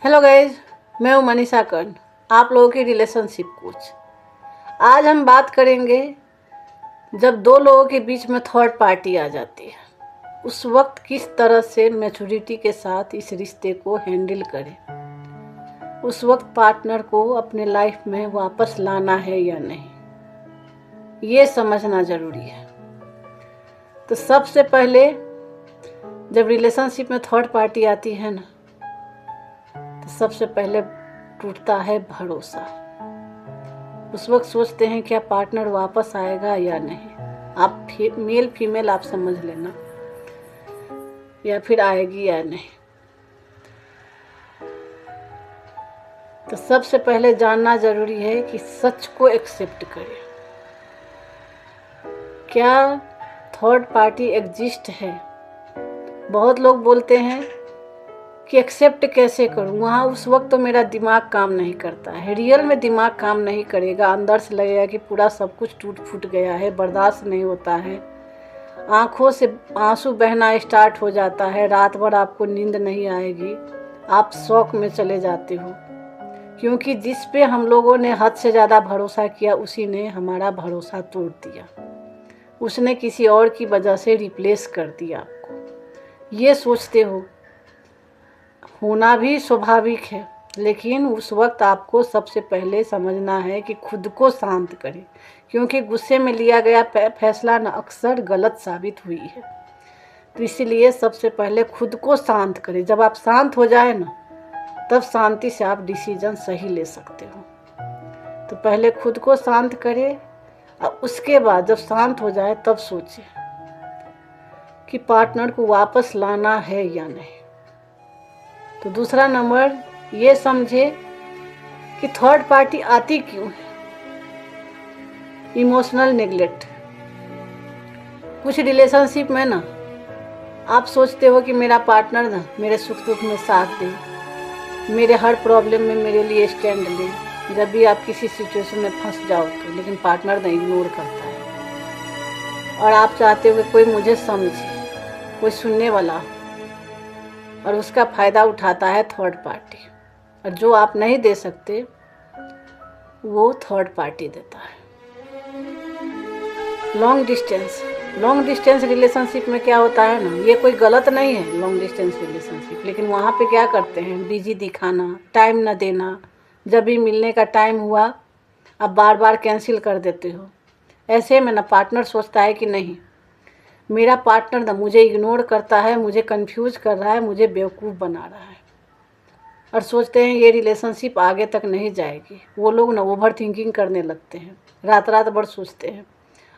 Hello guys, मैं हूँ मनीषा कर्ण, आप लोगों की रिलेशनशिप कोच। आज हम बात करेंगे जब दो लोगों के बीच में थर्ड पार्टी आ जाती है उस वक्त किस तरह से मैच्योरिटी के साथ इस रिश्ते को हैंडल करें। उस वक्त पार्टनर को अपने लाइफ में वापस लाना है या नहीं, ये समझना ज़रूरी है। तो सबसे पहले जब रिलेशनशिप में थर्ड पार्टी आती है ना, तो सबसे पहले टूटता है भरोसा। उस वक्त सोचते हैं क्या पार्टनर वापस आएगा या नहीं। आप मेल फीमेल आप समझ लेना, या फिर आएगी या नहीं। तो सबसे पहले जानना जरूरी है कि सच को एक्सेप्ट करें। क्या थर्ड पार्टी एग्जिस्ट है? बहुत लोग बोलते हैं कि एक्सेप्ट कैसे करूँ, वहाँ उस वक्त तो मेरा दिमाग काम नहीं करता है। रियल में दिमाग काम नहीं करेगा, अंदर से लगेगा कि पूरा सब कुछ टूट फूट गया है, बर्दाश्त नहीं होता है, आँखों से आंसू बहना स्टार्ट हो जाता है, रात भर आपको नींद नहीं आएगी, आप शौक में चले जाते हो। क्योंकि जिस पे हम लोगों ने हद से ज़्यादा भरोसा किया उसी ने हमारा भरोसा तोड़ दिया, उसने किसी और की वजह से रिप्लेस कर दिया आपको। ये सोचते हो, होना भी स्वाभाविक है, लेकिन उस वक्त आपको सबसे पहले समझना है कि खुद को शांत करें। क्योंकि गुस्से में लिया गया फैसला न अक्सर गलत साबित हुई है। तो इसीलिए सबसे पहले खुद को शांत करें। जब आप शांत हो जाए ना, तब शांति से आप डिसीजन सही ले सकते हो। तो पहले खुद को शांत करें और उसके बाद जब शांत हो जाए तब सोचें कि पार्टनर को वापस लाना है या नहीं। तो दूसरा नंबर ये समझे कि थर्ड पार्टी आती क्यों है। Emotional neglect. कुछ रिलेशनशिप में ना आप सोचते हो कि मेरा पार्टनर ना मेरे सुख दुख में साथ दे, मेरे हर प्रॉब्लम में मेरे लिए स्टैंड ले। जब भी आप किसी सिचुएशन में फंस जाओ तो, लेकिन पार्टनर ना इग्नोर करता है और आप चाहते हो कि कोई मुझे समझे, कोई सुनने वाला हो, और उसका फ़ायदा उठाता है थर्ड पार्टी। और जो आप नहीं दे सकते वो थर्ड पार्टी देता है। लॉन्ग डिस्टेंस रिलेशनशिप में क्या होता है ना, ये कोई गलत नहीं है लॉन्ग डिस्टेंस रिलेशनशिप, लेकिन वहाँ पे क्या करते हैं, बिजी दिखाना, टाइम ना देना। जब भी मिलने का टाइम हुआ आप बार बार कैंसिल कर देते हो। ऐसे में ना पार्टनर सोचता है कि नहीं, मेरा पार्टनर ना मुझे इग्नोर करता है, मुझे कंफ्यूज कर रहा है, मुझे बेवकूफ़ बना रहा है, और सोचते हैं ये रिलेशनशिप आगे तक नहीं जाएगी। वो लोग ना ओवर थिंकिंग करने लगते हैं, रात रात भर सोचते हैं,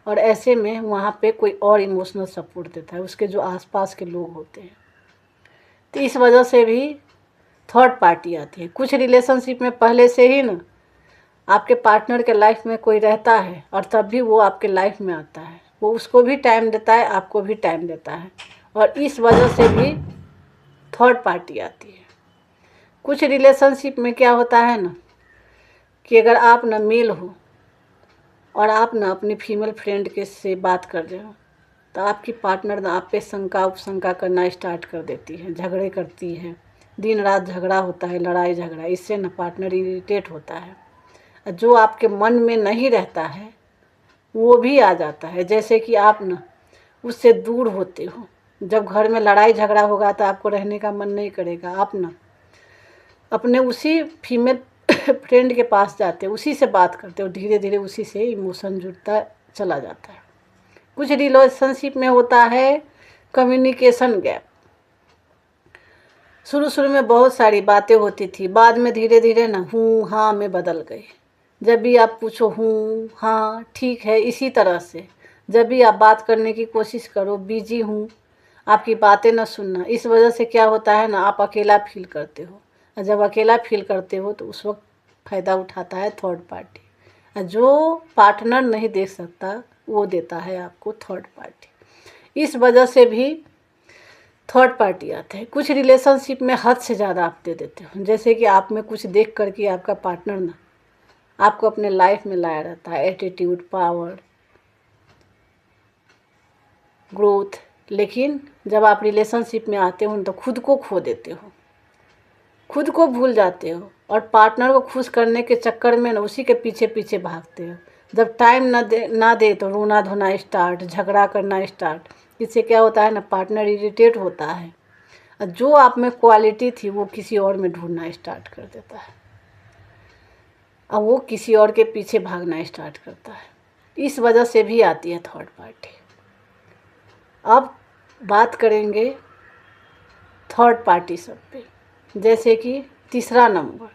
और ऐसे में वहाँ पे कोई और इमोशनल सपोर्ट देता है, उसके जो आसपास के लोग होते हैं। तो इस वजह से भी थर्ड पार्टी आती है। कुछ रिलेशनशिप में पहले से ही ना आपके पार्टनर के लाइफ में कोई रहता है और तब भी वो आपके लाइफ में आता है, वो उसको भी टाइम देता है, आपको भी टाइम देता है, और इस वजह से भी थर्ड पार्टी आती है। कुछ रिलेशनशिप में क्या होता है ना कि अगर आप ना मेल हो और आप ना अपनी फीमेल फ्रेंड के से बात कर रहे हो, तो आपकी पार्टनर ना आप पे शंका उपशंका करना स्टार्ट कर देती है, झगड़े करती है, दिन रात झगड़ा होता है, लड़ाई झगड़ा। इससे ना पार्टनर इरिटेट होता है, जो आपके मन में नहीं रहता है वो भी आ जाता है। जैसे कि आप ना उससे दूर होते हो, जब घर में लड़ाई झगड़ा होगा तो आपको रहने का मन नहीं करेगा, आप ना अपने उसी फीमेल फ्रेंड के पास जाते हो, उसी से बात करते हो, धीरे धीरे उसी से इमोशन जुड़ता चला जाता है। कुछ रिलेशनशिप में होता है कम्युनिकेशन गैप। शुरू में बहुत सारी बातें होती थी, बाद में धीरे धीरे ना हूँ हाँ में बदल गई। जब भी आप पूछो हूँ हाँ ठीक है, इसी तरह से जब भी आप बात करने की कोशिश करो बिजी हूँ, आपकी बातें न सुनना। इस वजह से क्या होता है ना, आप अकेला फील करते हो, और जब अकेला फील करते हो तो उस वक्त फ़ायदा उठाता है थर्ड पार्टी। जो पार्टनर नहीं देख सकता वो देता है आपको थर्ड पार्टी। इस वजह से भी थर्ड पार्टी आते हैं। कुछ रिलेशनशिप में हद से ज़्यादा आप दे देते हो, जैसे कि आप में कुछ देख करके आपका पार्टनर ना आपको अपने लाइफ में लाया रहता है, एटीट्यूड, पावर, ग्रोथ। लेकिन जब आप रिलेशनशिप में आते हो तो खुद को खो देते हो, खुद को भूल जाते हो और पार्टनर को खुश करने के चक्कर में ना उसी के पीछे पीछे भागते हो। जब टाइम ना दे तो रोना धोना स्टार्ट, झगड़ा करना स्टार्ट। इससे क्या होता है ना, पार्टनर इरिटेट होता है और जो आप में क्वालिटी थी वो किसी और में ढूंढना स्टार्ट कर देता है और वो किसी और के पीछे भागना स्टार्ट करता है। इस वजह से भी आती है थर्ड पार्टी। अब बात करेंगे थर्ड पार्टी सब पे। जैसे कि तीसरा नंबर,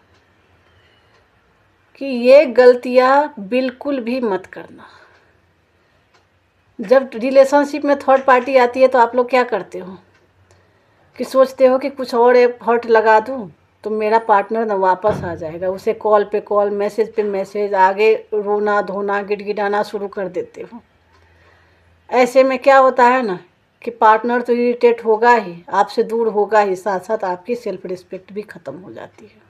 कि ये गलतियां बिल्कुल भी मत करना। जब रिलेशनशिप में थर्ड पार्टी आती है तो आप लोग क्या करते हो कि सोचते हो कि कुछ और एफर्ट लगा दूं तो मेरा पार्टनर ना वापस आ जाएगा। उसे कॉल पे कॉल, मैसेज पे मैसेज, आगे रोना धोना गिड़गिड़ाना शुरू कर देते हो। ऐसे में क्या होता है ना कि पार्टनर तो इरिटेट होगा ही, आपसे दूर होगा ही, साथ साथ आपकी सेल्फ रिस्पेक्ट भी ख़त्म हो जाती है।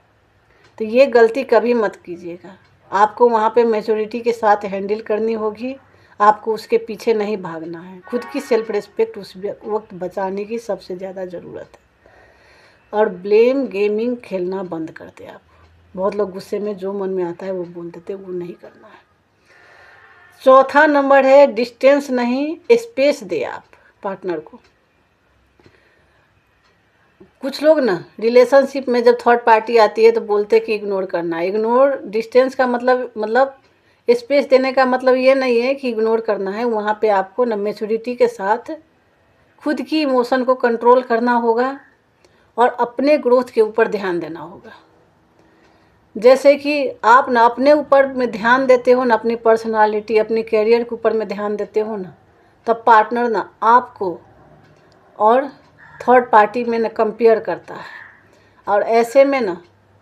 तो ये गलती कभी मत कीजिएगा। आपको वहाँ पे मैच्योरिटी के साथ हैंडल करनी होगी। आपको उसके पीछे नहीं भागना है। खुद की सेल्फ रिस्पेक्ट उस वक्त बचाने की सबसे ज़्यादा ज़रूरत है। और ब्लेम गेमिंग खेलना बंद कर दे आप। बहुत लोग गुस्से में जो मन में आता है वो बोल देते, वो नहीं करना है। चौथा नंबर है डिस्टेंस नहीं, स्पेस दे आप पार्टनर को। कुछ लोग ना रिलेशनशिप में जब थर्ड पार्टी आती है तो बोलते कि इग्नोर करना। इग्नोर डिस्टेंस का मतलब स्पेस देने का मतलब ये नहीं है कि इग्नोर करना है। वहाँ पे आपको ना मैच्योरिटी के साथ खुद की इमोशन को कंट्रोल करना होगा और अपने ग्रोथ के ऊपर ध्यान देना होगा। जैसे कि आप ना अपने ऊपर में ध्यान देते हो ना, अपनी पर्सनालिटी, अपने करियर के ऊपर में ध्यान देते हो ना, तब पार्टनर ना आपको और थर्ड पार्टी में ना कंपेयर करता है। और ऐसे में ना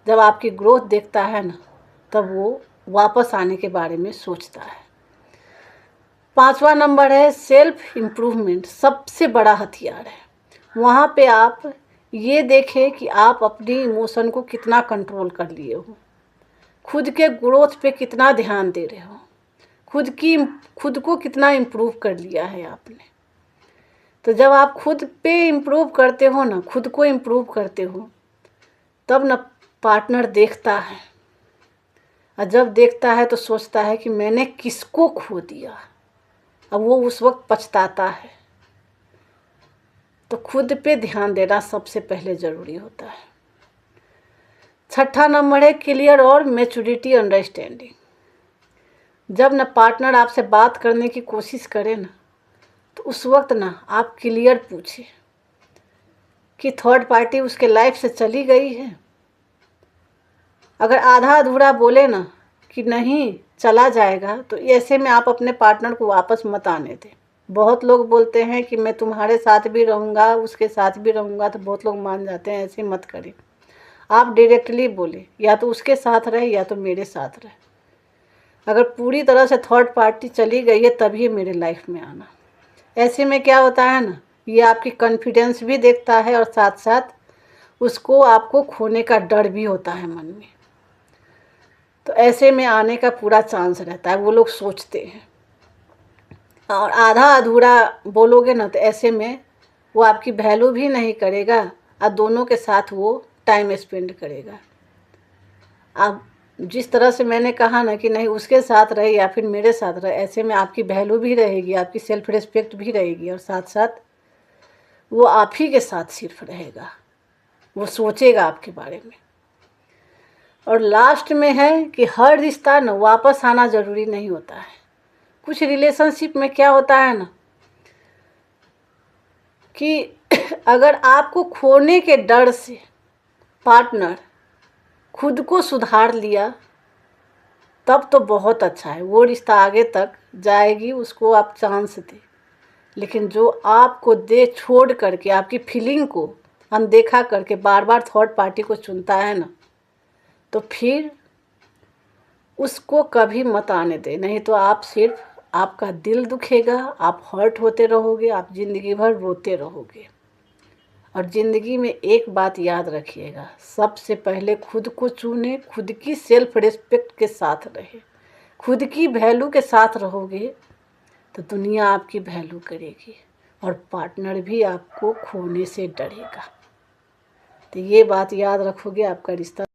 जब आपकी ग्रोथ देखता है ना, तब वो वापस आने के बारे में सोचता है। पांचवा नंबर है सेल्फ इम्प्रूवमेंट। सबसे बड़ा हथियार है। वहाँ पे आप ये देखें कि आप अपनी इमोशन को कितना कंट्रोल कर लिए हो, खुद के ग्रोथ पे कितना ध्यान दे रहे हो, खुद को कितना इम्प्रूव कर लिया है आपने। तो जब आप खुद पे इम्प्रूव करते हो ना, खुद को इम्प्रूव करते हो, तब ना पार्टनर देखता है। और जब देखता है तो सोचता है कि मैंने किसको खो दिया। अब वो उस वक्त पछताता है। तो खुद पे ध्यान देना सबसे पहले ज़रूरी होता है। छठा नंबर है क्लियर और मैच्योरिटी अंडरस्टैंडिंग। जब ना पार्टनर आपसे बात करने की कोशिश करे ना, तो उस वक्त ना आप क्लियर पूछे कि थर्ड पार्टी उसके लाइफ से चली गई है। अगर आधा अधूरा बोले ना कि नहीं चला जाएगा, तो ऐसे में आप अपने पार्टनर को वापस मत आने दें। बहुत लोग बोलते हैं कि मैं तुम्हारे साथ भी रहूँगा, उसके साथ भी रहूँगा, तो बहुत लोग मान जाते हैं। ऐसे मत करें। आप डायरेक्टली बोले, या तो उसके साथ रहे या तो मेरे साथ रहे। अगर पूरी तरह से थर्ड पार्टी चली गई है तभी मेरे लाइफ में आना। ऐसे में क्या होता है ना, ये आपकी कॉन्फिडेंस भी देखता है और साथ साथ उसको आपको खोने का डर भी होता है मन में। तो ऐसे में आने का पूरा चांस रहता है, वो लोग सोचते हैं। और आधा अधूरा बोलोगे ना, तो ऐसे में वो आपकी वैल्यू भी नहीं करेगा और दोनों के साथ वो टाइम स्पेंड करेगा। अब जिस तरह से मैंने कहा ना कि नहीं उसके साथ रहे या फिर मेरे साथ रहे, ऐसे में आपकी वैल्यू भी रहेगी, आपकी सेल्फ रिस्पेक्ट भी रहेगी और साथ साथ वो आप ही के साथ सिर्फ रहेगा, वो सोचेगा आपके बारे में। और लास्ट में है कि हर रिश्ता ना वापस आना ज़रूरी नहीं होता है। कुछ रिलेशनशिप में क्या होता है ना कि अगर आपको खोने के डर से पार्टनर खुद को सुधार लिया तब तो बहुत अच्छा है, वो रिश्ता आगे तक जाएगी, उसको आप चांस दें। लेकिन जो आपको दे छोड़ करके, आपकी फीलिंग को अनदेखा करके बार बार थर्ड पार्टी को चुनता है ना, तो फिर उसको कभी मत आने दें। नहीं तो आप सिर्फ आपका दिल दुखेगा, आप हर्ट होते रहोगे, आप ज़िंदगी भर रोते रहोगे। और ज़िंदगी में एक बात याद रखिएगा, सबसे पहले खुद को चुने, खुद की सेल्फ रिस्पेक्ट के साथ रहे, खुद की वैल्यू के साथ रहोगे तो दुनिया आपकी वैल्यू करेगी और पार्टनर भी आपको खोने से डरेगा। तो ये बात याद रखोगे, आपका रिश्ता